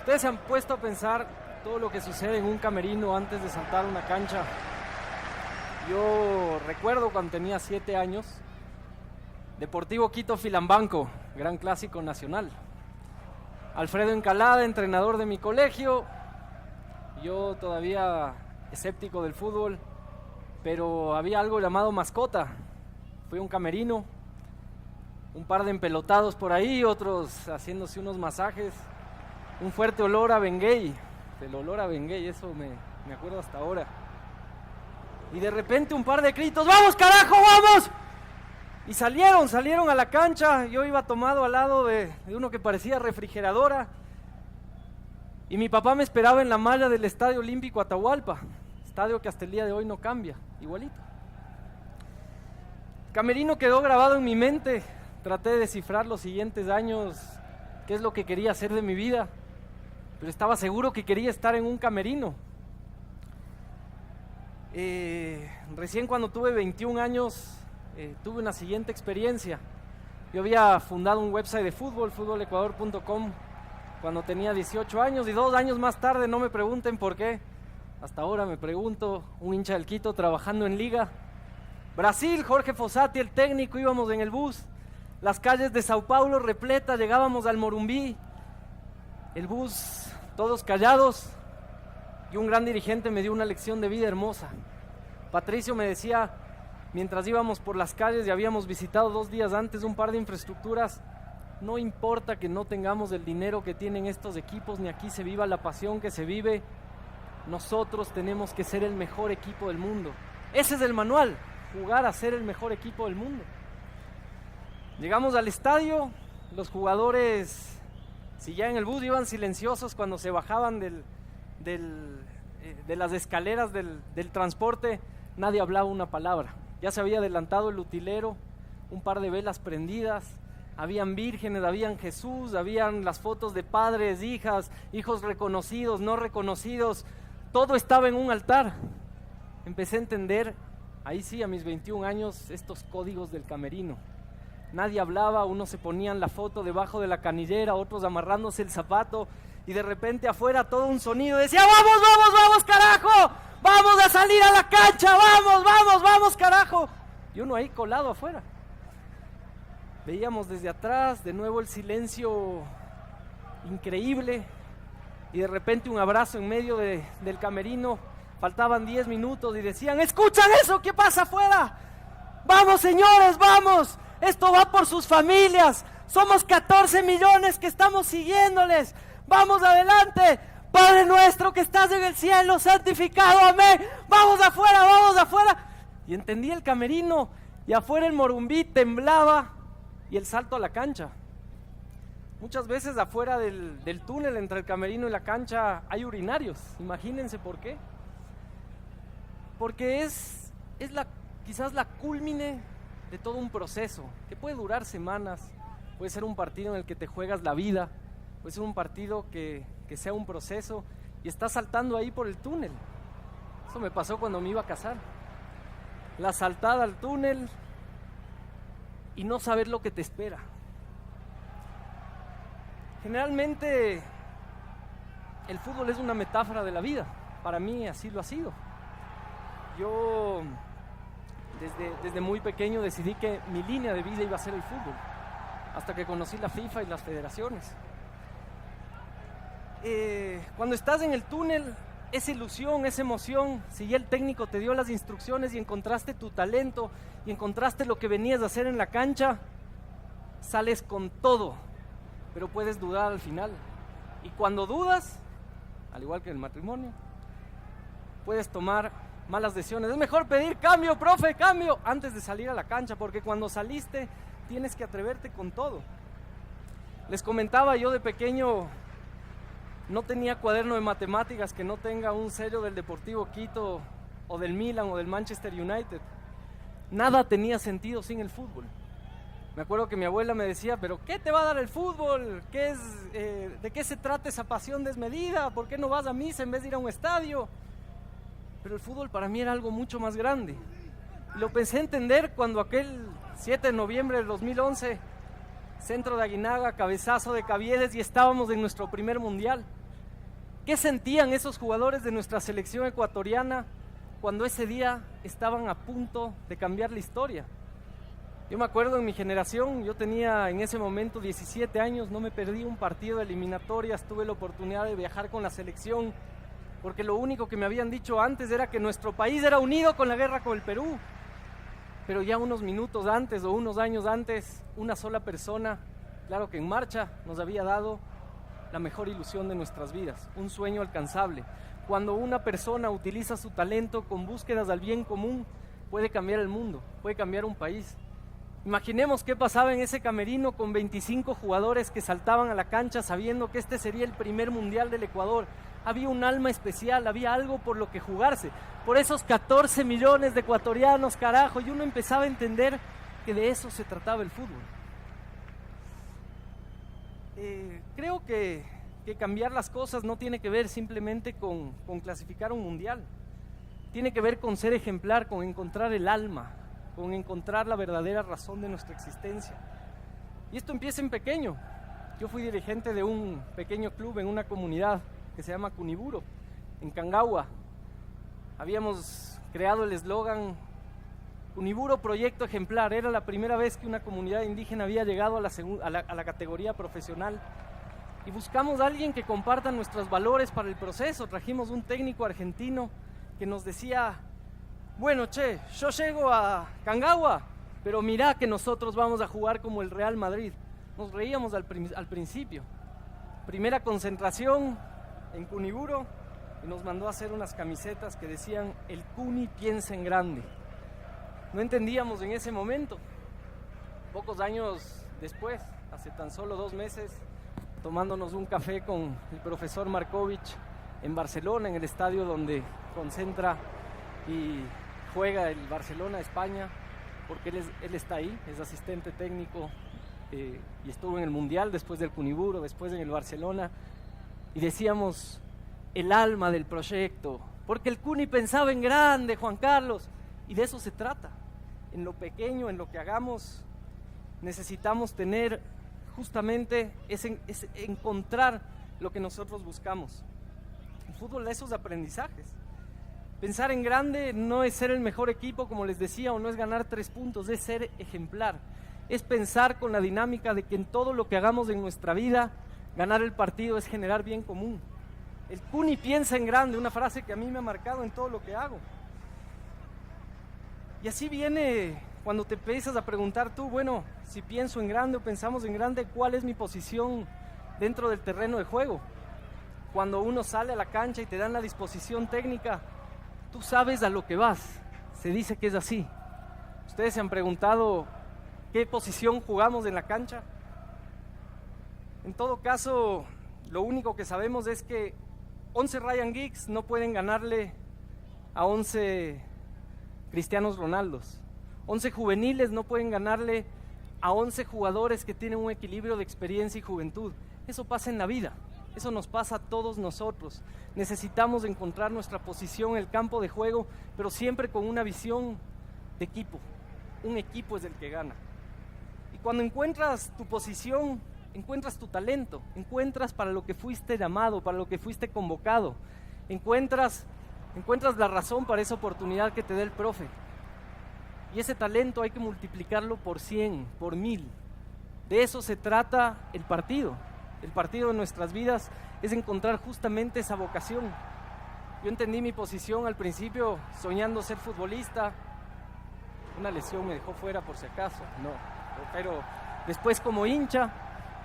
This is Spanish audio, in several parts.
Ustedes se han puesto a pensar todo lo que sucede en un camerino antes de saltar una cancha. Yo recuerdo cuando tenía 7 años, Deportivo Quito Filambanco, gran clásico nacional. Alfredo Encalada, entrenador de mi colegio, yo todavía escéptico del fútbol, pero había algo llamado mascota. Fui a un camerino, un par de empelotados por ahí, otros haciéndose unos masajes, un fuerte olor a Bengay, el olor a Bengay, eso me acuerdo hasta ahora. Y de repente un par de gritos, ¡vamos carajo, vamos! Y salieron a la cancha. Yo iba tomado al lado de uno que parecía refrigeradora, y mi papá me esperaba en la malla del Estadio Olímpico Atahualpa, estadio que hasta el día de hoy no cambia, igualito. Camerino quedó grabado en mi mente. Traté de descifrar los siguientes años qué es lo que quería hacer de mi vida, pero estaba seguro que quería estar en un camerino. Recién cuando tuve 21 años tuve una siguiente experiencia. Yo había fundado un website de fútbol, futbolecuador.com, cuando tenía 18 años, y 2 años más tarde, no me pregunten por qué, hasta ahora me pregunto, un hincha del Quito trabajando en Liga. Brasil, Jorge Fossati, el técnico, íbamos en el bus, las calles de Sao Paulo repletas, llegábamos al Morumbí, el bus, todos callados, y un gran dirigente me dio una lección de vida hermosa. Patricio me decía, mientras íbamos por las calles y habíamos visitado 2 días antes un par de infraestructuras, no importa que no tengamos el dinero que tienen estos equipos, ni aquí se viva la pasión que se vive, nosotros tenemos que ser el mejor equipo del mundo. Ese es el manual, jugar a ser el mejor equipo del mundo. Llegamos al estadio, los jugadores, si ya en el bus iban silenciosos, cuando se bajaban de las escaleras del transporte, nadie hablaba una palabra. Ya se había adelantado el utilero, un par de velas prendidas, habían vírgenes, habían Jesús, habían las fotos de padres, hijas, hijos reconocidos, no reconocidos, todo estaba en un altar. Empecé a entender, ahí sí, a mis 21 años, estos códigos del camerino. Nadie hablaba, unos se ponían la foto debajo de la canillera, otros amarrándose el zapato, y de repente afuera todo un sonido decía, ¡vamos, vamos, vamos, carajo! ¡Vamos a salir a la cancha! ¡Vamos, vamos, vamos, carajo! Y uno ahí colado afuera. Veíamos desde atrás, de nuevo el silencio increíble, y de repente un abrazo en medio del camerino. Faltaban 10 minutos y decían, ¿escuchan eso? ¿Qué pasa afuera? ¡Vamos, señores, vamos! Esto va por sus familias. Somos 14 millones que estamos siguiéndoles. ¡Vamos adelante! Padre nuestro que estás en el cielo, santificado, amén. ¡Vamos afuera, vamos afuera! Y entendí el camerino, y afuera el Morumbí temblaba, y el salto a la cancha. Muchas veces afuera del túnel entre el camerino y la cancha hay urinarios. Imagínense por qué. Porque es quizás la cúlmine de todo un proceso que puede durar semanas, puede ser un partido en el que te juegas la vida, puede ser un partido que sea un proceso, y estás saltando ahí por el túnel. Eso me pasó cuando me iba a casar. La saltada al túnel y no saber lo que te espera. Generalmente el fútbol es una metáfora de la vida. Para mí así lo ha sido. Yo desde muy pequeño decidí que mi línea de vida iba a ser el fútbol, hasta que conocí la FIFA y las federaciones. Cuando estás en el túnel, esa ilusión, esa emoción, si ya el técnico te dio las instrucciones y encontraste tu talento y encontraste lo que venías a hacer en la cancha, sales con todo, pero puedes dudar al final. Y cuando dudas, al igual que en el matrimonio, puedes tomar malas decisiones. Es mejor pedir cambio, profe, cambio, antes de salir a la cancha, porque cuando saliste tienes que atreverte con todo. Les comentaba, yo de pequeño no tenía cuaderno de matemáticas que no tenga un sello del Deportivo Quito o del Milan o del Manchester United. Nada tenía sentido sin el fútbol. Me acuerdo que mi abuela me decía, ¿pero qué te va a dar el fútbol? ¿De qué se trata esa pasión desmedida? ¿Por qué no vas a misa en vez de ir a un estadio? Pero el fútbol para mí era algo mucho más grande. Y lo pensé entender cuando aquel 7 de noviembre del 2011, centro de Aguinaga, cabezazo de Caviedes, y estábamos en nuestro primer mundial. ¿Qué sentían esos jugadores de nuestra selección ecuatoriana cuando ese día estaban a punto de cambiar la historia? Yo me acuerdo en mi generación, yo tenía en ese momento 17 años, no me perdí un partido de eliminatorias, tuve la oportunidad de viajar con la selección, porque lo único que me habían dicho antes era que nuestro país era unido con la guerra con el Perú. Pero ya unos minutos antes o unos años antes, una sola persona, claro que en marcha, nos había dado la mejor ilusión de nuestras vidas, un sueño alcanzable. Cuando una persona utiliza su talento con búsquedas al bien común, puede cambiar el mundo, puede cambiar un país. Imaginemos qué pasaba en ese camerino con 25 jugadores que saltaban a la cancha sabiendo que este sería el primer mundial del Ecuador. Había un alma especial, había algo por lo que jugarse. Por esos 14 millones de ecuatorianos, carajo, y uno empezaba a entender que de eso se trataba el fútbol. Creo que cambiar las cosas no tiene que ver simplemente con clasificar un mundial. Tiene que ver con ser ejemplar, con encontrar el alma, con encontrar la verdadera razón de nuestra existencia. Y esto empieza en pequeño. Yo fui dirigente de un pequeño club en una comunidad que se llama Cuniburo, en Cangagua. Habíamos creado el eslogan Cuniburo Proyecto Ejemplar. Era la primera vez que una comunidad indígena había llegado a la categoría profesional. Y buscamos a alguien que comparta nuestros valores para el proceso. Trajimos un técnico argentino que nos decía: bueno, che, yo llego a Cangagua, pero mirá que nosotros vamos a jugar como el Real Madrid. Nos reíamos al principio. Primera concentración en Cuniburo y nos mandó a hacer unas camisetas que decían: el Cuni piensa en grande. No entendíamos en ese momento. Pocos años después, hace tan solo 2 meses, tomándonos un café con el profesor Markovich en Barcelona, en el estadio donde concentra y juega el Barcelona España, porque él está ahí, es asistente técnico y estuvo en el Mundial, después del Cuniburo, después en el Barcelona, y decíamos: el alma del proyecto, porque el Cuni pensaba en grande, Juan Carlos, y de eso se trata. En lo pequeño, en lo que hagamos, necesitamos tener justamente es encontrar lo que nosotros buscamos. El fútbol da esos aprendizajes. Pensar en grande no es ser el mejor equipo, como les decía, o no es ganar 3 puntos, es ser ejemplar. Es pensar con la dinámica de que en todo lo que hagamos en nuestra vida, ganar el partido es generar bien común. El Cuni piensa en grande, una frase que a mí me ha marcado en todo lo que hago. Y así viene cuando te empiezas a preguntar tú, bueno, si pienso en grande o pensamos en grande, ¿cuál es mi posición dentro del terreno de juego? Cuando uno sale a la cancha y te dan la disposición técnica, tú sabes a lo que vas. Se dice que es así. ¿Ustedes se han preguntado qué posición jugamos en la cancha? En todo caso, lo único que sabemos es que 11 Ryan Giggs no pueden ganarle a 11 Cristianos Ronaldos. 11 juveniles no pueden ganarle a 11 jugadores que tienen un equilibrio de experiencia y juventud. Eso pasa en la vida. Eso nos pasa a todos nosotros. Necesitamos encontrar nuestra posición en el campo de juego, pero siempre con una visión de equipo. Un equipo es el que gana. Y cuando encuentras tu posición, encuentras tu talento, encuentras para lo que fuiste llamado, para lo que fuiste convocado, encuentras la razón para esa oportunidad que te da el profe. Y ese talento hay que multiplicarlo por 100, por 1000. De eso se trata el partido. El partido de nuestras vidas es encontrar justamente esa vocación. Yo entendí mi posición al principio soñando ser futbolista. Una lesión me dejó fuera por si acaso, no. Pero después como hincha,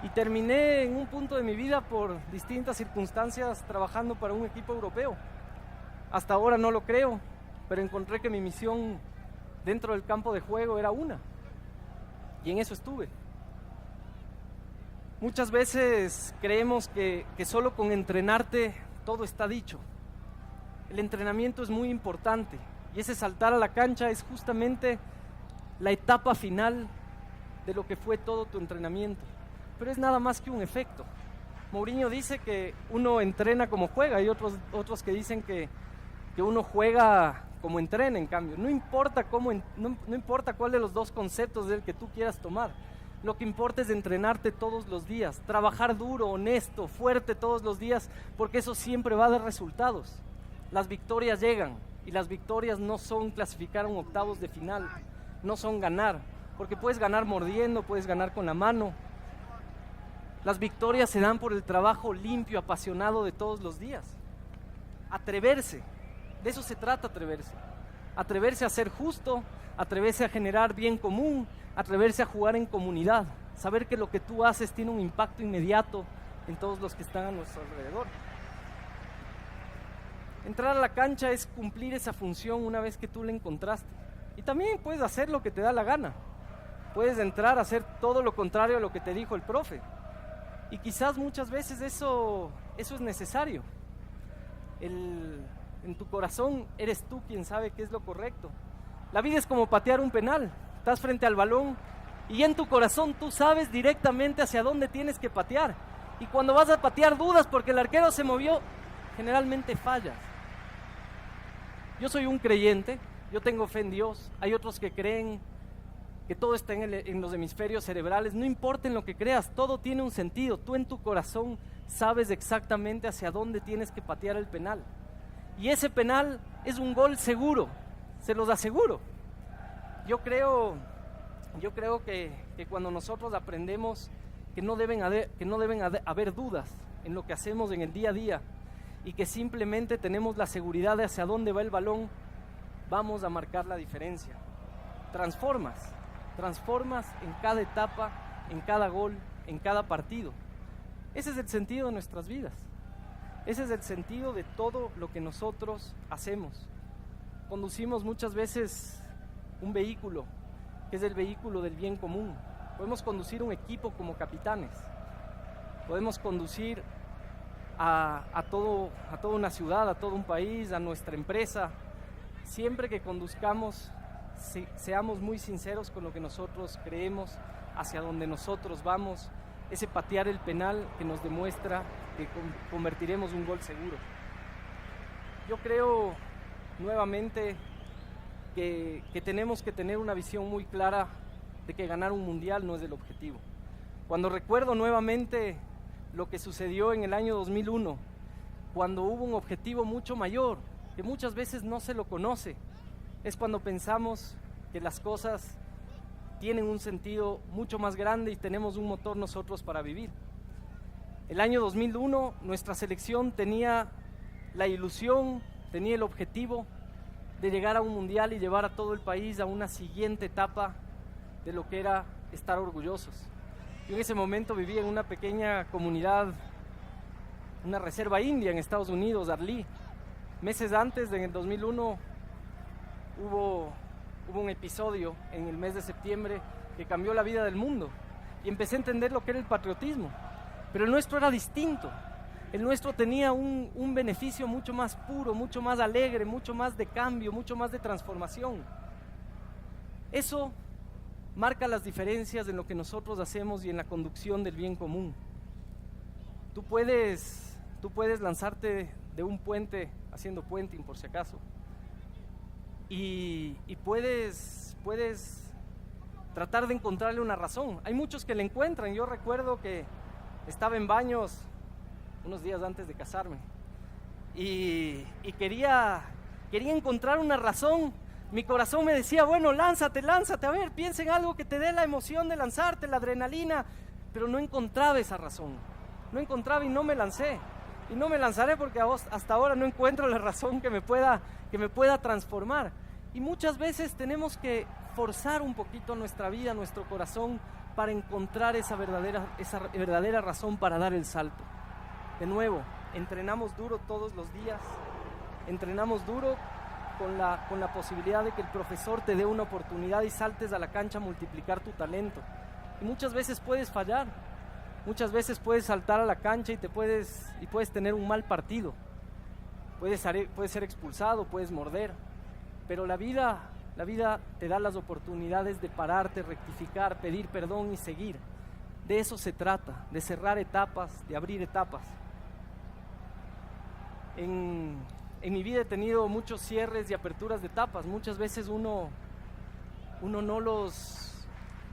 y terminé en un punto de mi vida por distintas circunstancias trabajando para un equipo europeo. Hasta ahora no lo creo, pero encontré que mi misión dentro del campo de juego era una. Y en eso estuve. Muchas veces creemos que solo con entrenarte todo está dicho. El entrenamiento es muy importante y ese saltar a la cancha es justamente la etapa final de lo que fue todo tu entrenamiento. Pero es nada más que un efecto. Mourinho dice que uno entrena como juega y otros que dicen que uno juega como entrena. En cambio, no importa cuál de los dos conceptos del que tú quieras tomar. Lo que importa es entrenarte todos los días, trabajar duro, honesto, fuerte todos los días, porque eso siempre va a dar resultados. Las victorias llegan y las victorias no son clasificar a un octavos de final, no son ganar, porque puedes ganar mordiendo, puedes ganar con la mano. Las victorias se dan por el trabajo limpio, apasionado de todos los días. Atreverse, de eso se trata atreverse. Atreverse a ser justo, atreverse a generar bien común, atreverse a jugar en comunidad, saber que lo que tú haces tiene un impacto inmediato en todos los que están a nuestro alrededor. Entrar a la cancha es cumplir esa función una vez que tú la encontraste. Y también puedes hacer lo que te da la gana. Puedes entrar a hacer todo lo contrario a lo que te dijo el profe. Y quizás muchas veces eso es necesario. En tu corazón eres tú quien sabe qué es lo correcto. La vida es como patear un penal. Estás frente al balón y en tu corazón tú sabes directamente hacia dónde tienes que patear. Y cuando vas a patear dudas porque el arquero se movió, generalmente fallas. Yo soy un creyente, yo tengo fe en Dios. Hay otros que creen que todo está en los hemisferios cerebrales. No importa en lo que creas, todo tiene un sentido. Tú en tu corazón sabes exactamente hacia dónde tienes que patear el penal. Y ese penal es un gol seguro, se los aseguro. Yo creo que cuando nosotros aprendemos que no deben haber dudas en lo que hacemos en el día a día y que simplemente tenemos la seguridad de hacia dónde va el balón, vamos a marcar la diferencia. Transformas en cada etapa, en cada gol, en cada partido. Ese es el sentido de nuestras vidas. Ese es el sentido de todo lo que nosotros hacemos. Conducimos muchas veces un vehículo, que es el vehículo del bien común. Podemos conducir un equipo como capitanes. Podemos conducir a toda una ciudad, a todo un país, a nuestra empresa. Siempre que conduzcamos, seamos muy sinceros con lo que nosotros creemos, hacia donde nosotros vamos, ese patear el penal que nos demuestra que convertiremos un gol seguro. Yo creo nuevamente que tenemos que tener una visión muy clara de que ganar un mundial no es el objetivo. Cuando recuerdo nuevamente lo que sucedió en el año 2001, cuando hubo un objetivo mucho mayor, que muchas veces no se lo conoce, es cuando pensamos que las cosas tienen un sentido mucho más grande y tenemos un motor nosotros para vivir. El año 2001 nuestra selección tenía la ilusión, tenía el objetivo de llegar a un mundial y llevar a todo el país a una siguiente etapa de lo que era estar orgullosos. Yo en ese momento vivía en una pequeña comunidad, una reserva india en Estados Unidos, Arlí. Meses antes, en el 2001, hubo un episodio en el mes de septiembre que cambió la vida del mundo y empecé a entender lo que era el patriotismo, pero el nuestro era distinto. El nuestro tenía un beneficio mucho más puro, mucho más alegre, mucho más de cambio, mucho más de transformación. Eso marca las diferencias en lo que nosotros hacemos y en la conducción del bien común. Tú puedes lanzarte de un puente, haciendo puenting por si acaso, y puedes tratar de encontrarle una razón. Hay muchos que le encuentran. Yo recuerdo que estaba en Baños unos días antes de casarme y quería encontrar una razón. Mi corazón me decía, bueno, lánzate, a ver, piensa en algo que te dé la emoción de lanzarte, la adrenalina, pero no encontraba esa razón, no encontraba y no me lancé. Y no me lanzaré porque hasta ahora no encuentro la razón que me pueda transformar. Y muchas veces tenemos que forzar un poquito nuestra vida, nuestro corazón, para encontrar esa verdadera razón para dar el salto. De nuevo, entrenamos duro todos los días, entrenamos duro con la posibilidad de que el profesor te dé una oportunidad y saltes a la cancha a multiplicar tu talento. Y muchas veces puedes fallar, muchas veces puedes saltar a la cancha y puedes tener un mal partido. Puedes ser expulsado, puedes morder, pero la vida te da las oportunidades de pararte, rectificar, pedir perdón y seguir. De eso se trata, de cerrar etapas, de abrir etapas. En mi vida he tenido muchos cierres y aperturas de etapas. Muchas veces uno no los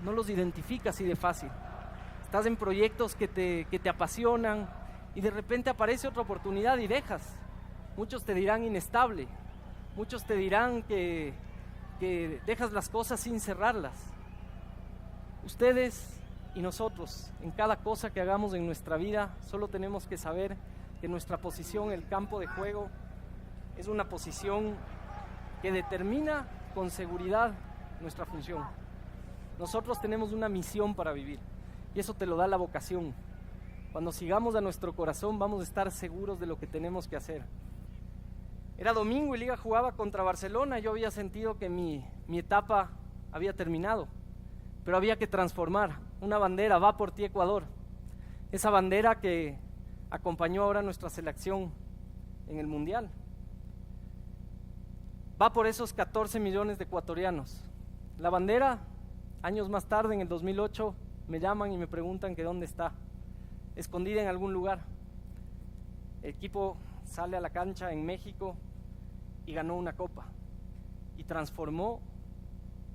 no los identifica así de fácil. Estás en proyectos que te apasionan y de repente aparece otra oportunidad y dejas. Muchos te dirán inestable, muchos te dirán que dejas las cosas sin cerrarlas. Ustedes y nosotros, en cada cosa que hagamos en nuestra vida, solo tenemos que saber que nuestra posición, el campo de juego, es una posición que determina con seguridad nuestra función. Nosotros tenemos una misión para vivir y eso te lo da la vocación. Cuando sigamos a nuestro corazón vamos a estar seguros de lo que tenemos que hacer. Era domingo y Liga jugaba contra Barcelona. Yo había sentido que mi etapa había terminado, pero había que transformar. Una bandera, va por ti Ecuador. Esa bandera que acompañó ahora a nuestra selección en el Mundial. Va por esos 14 millones de ecuatorianos. La bandera, años más tarde, en el 2008, me llaman y me preguntan que dónde está, escondida en algún lugar. El equipo sale a la cancha en México y ganó una copa y transformó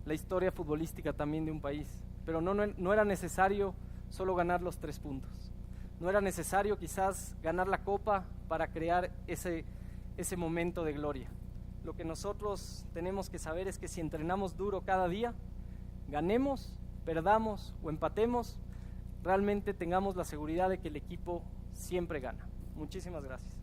la historia futbolística también de un país. Pero no era necesario solo ganar los 3 puntos. No era necesario quizás ganar la copa para crear ese momento de gloria. Lo que nosotros tenemos que saber es que si entrenamos duro cada día, ganemos, perdamos o empatemos, realmente tengamos la seguridad de que el equipo siempre gana. Muchísimas gracias.